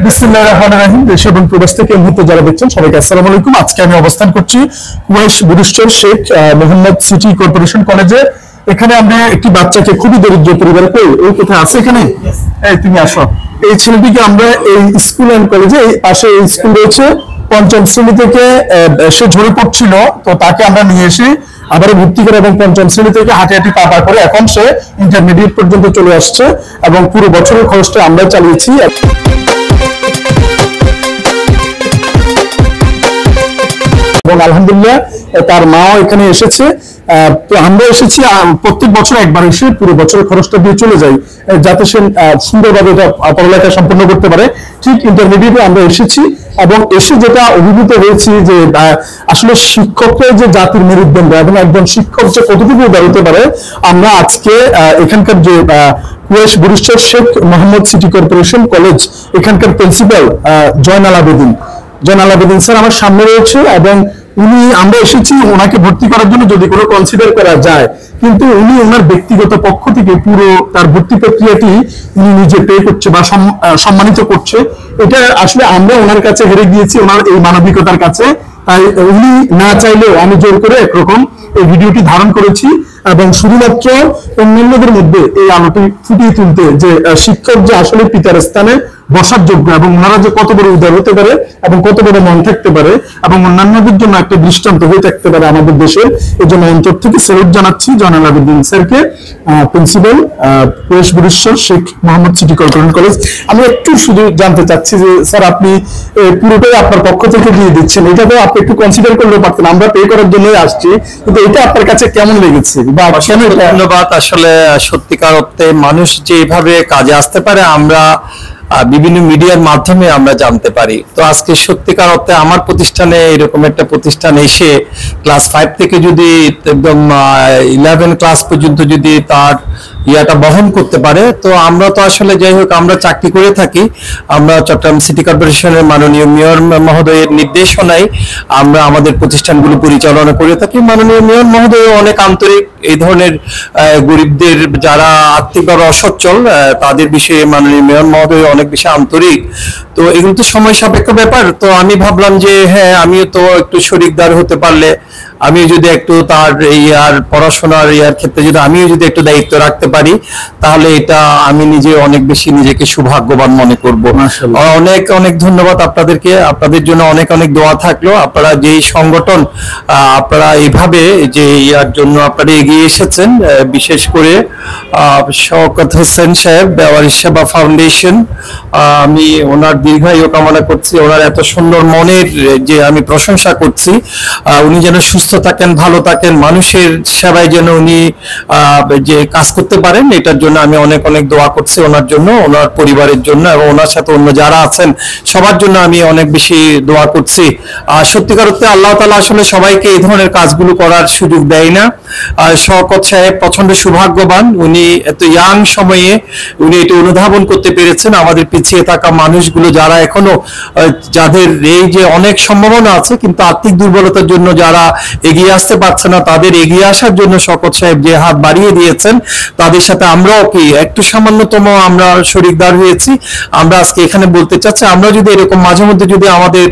বিসমিল্লাহির রহমানির রহিম। দেশ এবং প্রবাস থেকে এই মুহূর্তে যারা দেখছেন সবাইকে আসসালামু আলাইকুম। আজকে আমি অবস্থান করছি কুয়েস বুরিস্টার শেখ মোহাম্মদ সিটি কর্পোরেশন কলেজে। এখানে আমরা একটি বাচ্চাকে, খুবই দরিদ্র পরিবার, ওই কোথায় আছে এখানে, এই তুমি আসো। এই ছেলেটিকে আমরা এই স্কুল অ্যান্ড কলেজে, এই পাশে এই স্কুল রয়েছে, পঞ্চম শ্রেণী থেকে সে ঝরে পড়ছিল, তো তাকে আমরা নিয়ে এসে আবারও ভর্তি করে এবং পঞ্চম শ্রেণী থেকে হাঁটি হাঁটি পা করে এখন সে ইন্টারমিডিয়েট পর্যন্ত চলে আসছে এবং পুরো বছরের খরচটা আমরা চালিয়েছি। এবং আলহামদুলিল্লাহ তার মাও এখানে এসেছে। আমরা এসেছি প্রত্যেক বছর একবার এসে পুরো বছরের খরচটা দিয়ে চলে যাই, যাতে সে সুন্দরভাবে এটা পড়ালেখা সম্পন্ন করতে পারে। ঠিক ইন্টারমিডিয়েটে আমরা এসেছি এবং এসে যেটা অভিভূত হয়েছি যে আসলে শিক্ষকরা যে জাতির মেরুদণ্ড এবং একজন শিক্ষক যে কতটুকু দাঁড়াতে পারে, আমরা আজকে এখানকার যে কুয়েস বুরিস্টার Sheikh Mohammad city corporation college, এখানকার প্রিন্সিপাল জয়নাল আবেদিন স্যার আমার সামনে রয়েছে এবং আমরা এসেছি ওনাকে ভর্তি করার জন্য যদি কোনো কনসিডার করা যায়, কিন্তু উনি ওনার ব্যক্তিগত পক্ষ থেকে পুরো তার ভর্তি প্রক্রিয়াটি উনি নিজে পে করছে বা সম্মানিত করছে। এটা আসলে আমরা ওনার কাছে হেরে গিয়েছি, ওনার এই মানবিকতার কাছে। তাই উনি না চাইলেও আমি জোর করে একরকম এই ভিডিওটি ধারণ করেছি এবং শুধুমাত্র অন্যান্যদের মধ্যে এই আলোটি ফুটিয়ে তুলতে যে শিক্ষক যে আসলে পিতার স্থানে বসার যোগ্য এবং ওনারা যে কত বড় উদার হতে পারে এবং কত বড় মন থাকতে পারে এবং অন্যান্যদের জন্য একটা দৃষ্টান্ত হয়ে থাকতে পারে আমাদের দেশের। এই জন্য অন্তর থেকে স্যালুট জানাচ্ছি জয়নাল আবেদিন স্যারকে, প্রিন্সিপাল কুয়েস বুরিস্টার Sheikh Mohammad city corporation college. আমি একটু শুধু জানতে চাচ্ছি যে স্যার আপনি পুরোটাই আপনার পক্ষ থেকে দিয়ে দিচ্ছেন, এটা তো আপনি একটু কনসিডার করলেও পারতেন, আমরা পে করার জন্যই আসছি, কিন্তু এটা আপনার কাছে কেমন লেগেছে বা কেন? ধন্যবাদ। আসলে সত্যিকার অর্থে মানুষ যেভাবে কাজে আসতে পারে আমরা বিভিন্ন মিডিয়ার মাধ্যমে আমরা জানতে পারি। তো আজকে সত্যিকার অর্থে আমার প্রতিষ্ঠানে এরকম একটা প্রতিষ্ঠান এসে ক্লাস 5 থেকে যদি একদম 11 ক্লাস পর্যন্ত যদি তার ইয়াটা বহন করতে পারে, তো আমরা তো আসলে যাই হোক আমরা চাকরি করে থাকি, আমরা চট্টগ্রাম সিটি কর্পোরেশনের মাননীয় মেয়র মহোদয়ের নির্দেশনায় আমরা আমাদের প্রতিষ্ঠানগুলো পরিচালনা করে থাকি। মাননীয় মেয়র মহোদয় অনেক আন্তরিক, এই ধরনের গরিবদের যারা আর্থিকভাবে অসচ্ছল তাদের বিষয়ে মাননীয় মেয়র মহোদয় অনেক বেশি আন্তরিক। তো এগুলো তো সময় সাপেক্ষ ব্যাপার। তো আমি ভাবলাম যে হ্যাঁ, আমিও তো একটু শরিকদার হতে পারলে, আমি যদি একটু তার ইয়ার পড়াশোনার ইয়ার ক্ষেত্রে যদি আমিও যদি একটু দায়িত্ব রাখতে পারি, তাহলে এটা আমি নিজে অনেক বেশি নিজেকে সৌভাগ্যবান মনে করব। অনেক অনেক ধন্যবাদ আপনাদেরকে, আপনাদের জন্য অনেক অনেক দোয়া থাকলো। আপনারা যেই সংগঠন আপনারা এইভাবে যে ইয়ার জন্য আপনারা এগিয়ে এসেছেন, বিশেষ করে শওকত হোসেন সাহেব বেওয়ারিশ সেবা ফাউন্ডেশন, আমি ওনার দীর্ঘায়ু কামনা করছি, ওনার এত সুন্দর মনের যে আমি প্রশংসা করছি। উনি যেন সুস্থ থাকেন, ভালো থাকেন, মানুষের সেবায় যেন উনি যে কাজ করতে পারেন, এটার জন্য আমি অনেক অনেক দোয়া করছি ওনার জন্য, ওনার পরিবারের জন্য এবং ওনার সাথে অন্য যারা আছেন সবার জন্য আমি অনেক বেশি দোয়া করছি। সত্যিকার অর্থে আল্লাহ তাআলা আসলে সবাইকে এই ধরনের কাজগুলো করার সুযোগ দেয় না। শওকত সাহেব প্রচন্ড সৌভাগ্যবান, উনি এত ইয়াং সময়ে উনি এটা অনুধাবন করতে পেরেছেন আমাদের পিছিয়ে থাকা মানুষগুলো যারা এখনো যাদের এই যে অনেক সম্ভাবনা আছে কিন্তু আর্থিক দুর্বলতার জন্য যারা এগিয়ে আসতে পারছে না, তাদের এগিয়ে আসার জন্য শওকত সাহেব যে হাত বাড়িয়ে দিয়েছেন, তাদের সাথে আমরাও কি একটু সামান্যতম আমরা শরিকদার হয়েছি। আমরা আজকে এখানে বলতে চাচ্ছি, আমরা যদি এরকম মাঝে মধ্যে যদি আমাদের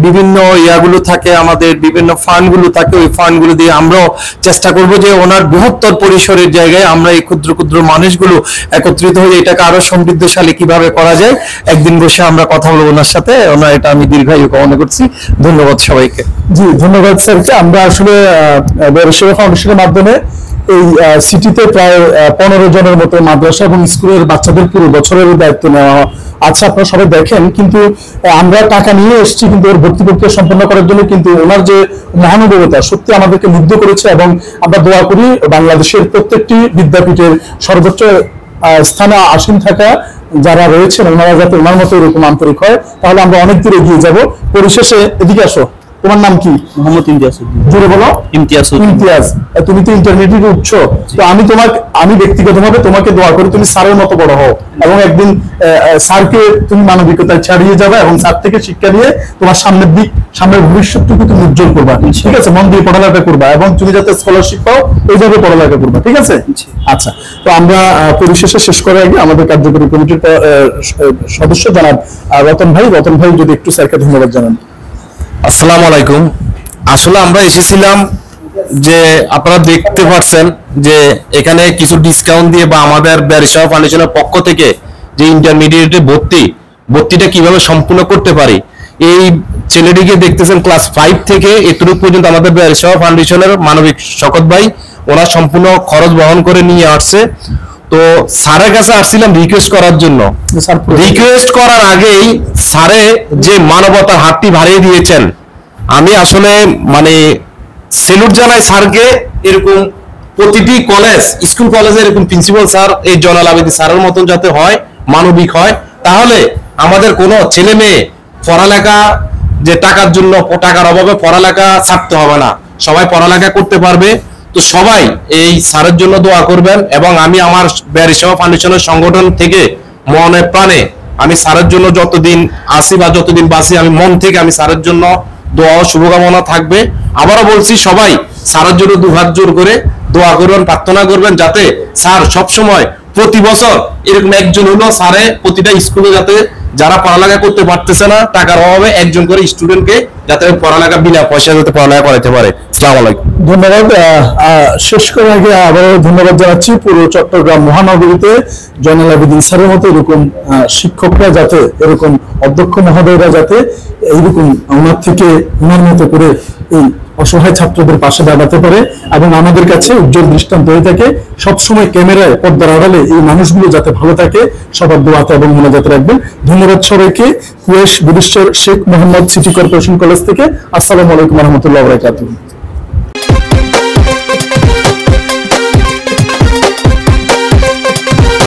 বিভিন্ন ইয়াগুলো থাকে, আমাদের বিভিন্ন ফান্ডগুলো থাকে, ওই ফান্ডগুলো দিয়ে আমরাও চেষ্টা করব যে ওনার বৃহত্তর পরিসরের জায়গায় আমরা এই ক্ষুদ্র ক্ষুদ্র মানুষগুলো একত্রিত হয়ে এটাকে আরো সমৃদ্ধশালী কিভাবে করা যায়, একদিন বসে আমরা কথা বলবো ওনার সাথে। ওনার এটা আমি দীর্ঘায়ু কামনা করছি। ধন্যবাদ সবাইকে। জি ধন্যবাদ স্যারকে। আমরা আসলে সেবা ফাউন্ডেশনের মাধ্যমে এই সিটিতে প্রায় 15 জনের মতো মাদ্রাসা এবং স্কুলের বাচ্চাদের পুরো বছরের দায়িত্ব নেওয়া আছে, আপনারা সবাই দেখেন। কিন্তু আমরা টাকা নিয়ে এসেছি কিন্তু ওর ভর্তি প্রক্রিয়া সম্পন্ন করার জন্য, কিন্তু ওনার যে মহানুভবতা সত্যি আমাদেরকে মুগ্ধ করেছে এবং আমরা দোয়া করি বাংলাদেশের প্রত্যেকটি বিদ্যাপীঠের সর্বোচ্চ স্থানে আসীন থাকা যারা রয়েছেন ওনারা যাতে ওনার মতো এরকম আন্তরিক হয়, তাহলে আমরা অনেক দূর এগিয়ে যাব। পরিশেষে এদিকে আসো, তোমার নাম কি? মোহাম্মদ ইমতিয়াজ উদ্দিন। জোরে বলো। ইমতিয়াজ উদ্দিন। ইমতিয়াজ, তুমি তো ইন্টারমিডিয়েটে উঠছো, তো আমি ব্যক্তিগতভাবে তোমাকে দোয়া করি তুমি স্যারের মতো বড় হও এবং একদিন স্যারকে তুমি মানবিকতায় ছাড়িয়ে যাবে এবং স্যার থেকে শিক্ষা নিয়ে তোমার সামনের ভবিষ্যৎটুকু তুমি উজ্জ্বল করবা। ঠিক আছে, মন দিয়ে পড়ালেখা করবা এবং তুমি যাতে স্কলারশিপ পাও এইভাবে পড়ালেখা করবা। ঠিক আছে? আচ্ছা, তো আমরা পরিশেষে শেষ করার আগে আমাদের কার্যকরী কমিটির সদস্য জনাব রতন ভাই যদি একটু স্যারকে ধন্যবাদ জানান। আসসালামু আলাইকুম। আসলে আমরা এসেছিলাম যে আপনারা দেখতে পাচ্ছেন যে এখানে কিছু ডিসকাউন্ট দিয়ে বা আমাদের ব্যারিস্টার ফাউন্ডেশনের পক্ষ থেকে যে ইন্টারমিডিয়েটে ভর্তিটা কিভাবে সম্পূর্ণ করতে পারি, এই ছেলেটিকে দেখতেছেন ক্লাস 5 থেকে এতটুকু পর্যন্ত আমাদের ব্যারিস্টার ফাউন্ডেশনের মানবিক শকত ভাই ওরা সম্পূর্ণ খরচ বহন করে নিয়ে আসছে। তো স্যারের কাছে আসছিলাম রিকোয়েস্ট করার জন্য। রিকোয়েস্ট করার আগেই স্যারে যে মানবতার হাতটি বাড়িয়ে দিয়েছেন, আমি আসলে মানে সেলুট জানাই স্যারকে। এরকম প্রতিটি স্কুল কলেজে এরকম প্রিন্সিপাল স্যার এই জয়নাল আবেদীন স্যারের মতন যাতে হয়, মানবিক হয়, তাহলে আমাদের কোনো ছেলে মেয়ে পড়ালেখা যে টাকার অভাবে পড়ালেখা ছাড়তে হবে না, সবাই পড়ালেখা করতে পারবে। তো সবাই এই স্যারের জন্য দোয়া করবেন এবং আমি আমার ব্যারিস্টার ফাউন্ডেশনের সংগঠন থেকে মনে প্রাণে আমি স্যারের জন্য যতদিন আসি বা যতদিন বাঁচি আমি মন থেকে আমি স্যারের জন্য দোয়া ও শুভকামনা থাকবে। আবারও বলছি, সবাই স্যারের জন্য দুহাত জোর করে দোয়া করবেন, প্রার্থনা করবেন যাতে স্যার সবসময় প্রতি বছর এরকম একজন হলো স্যারে প্রতিটা স্কুলে যাতে যারা পড়ালেখা করতে পারতেছে না টাকার অভাবে একজন করে স্টুডেন্টকে যাতে পড়ালেখা বিনা পয়সা যাতে পড়ালেখা করাতে পারে। আসসালামু আলাইকুম। ধন্যবাদ। শেষ করার আগে আবারও ধন্যবাদ জানাচ্ছি পুরো চট্টগ্রাম মহানগরীতে জয়নাল আবেদীন স্যারের মতো এরকম শিক্ষকরা যাতে, এরকম অধ্যক্ষ মহোদয়রা যাতে এইরকম ওনার মতো করে এই অসহায় ছাত্রদের পাশে দাঁড়াতে পারে এবং আমাদের কাছে উজ্জ্বল দৃষ্টান্ত হয়ে থাকে। সবসময় ক্যামেরায় পর্দার আড়ালে এই মানুষগুলো যাতে ভালো থাকে, সবার দোয়াতে এবং মোনাজাতে রাখবেন। ধন্যবাদ সবাইকে। কুয়েশ বুদ্ধিশ্বর Sheikh Mohammad city corporation college থেকে। আসসালামু আলাইকুম রহমতুল্লাহ বারাকাতুহু।